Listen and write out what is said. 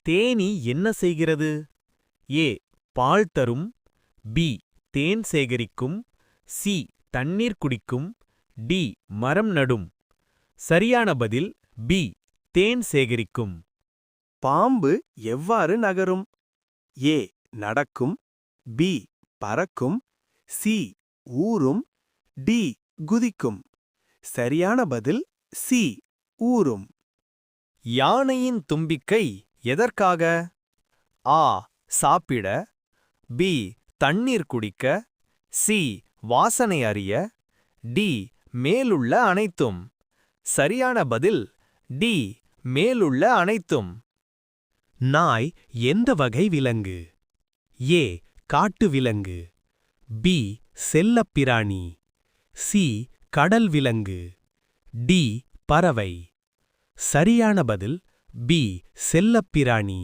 தேனீ என்ன செய்கிறது? ஏ. பால் தரும். பி. தேன் சேகரிக்கும். சி. தண்ணீர் குடிக்கும். டி. மரம் நடும். சரியான பதில் பி. தேன் சேகரிக்கும். பாம்பு எவ்வாறு நகரும்? ஏ. நடக்கும். பி. பறக்கும். சி. ஊரும். டி. குதிக்கும். சரியான பதில் சி. ஊரும். யானையின் தும்பிக்கை எதற்காக? ஆ. சாப்பிட. பி. தண்ணீர் குடிக்க. சி. வாசனை அறிய. டி. மேலுள்ள அனைத்தும். சரியான பதில் டி. மேலுள்ள அனைத்தும். நாய் எந்த வகை விலங்கு? ஏ. காட்டு விலங்கு. பி. செல்லப்பிராணி. சி. கடல் விலங்கு. டி. பறவை. சரியான பதில் பி. செல்லப்பிராணி.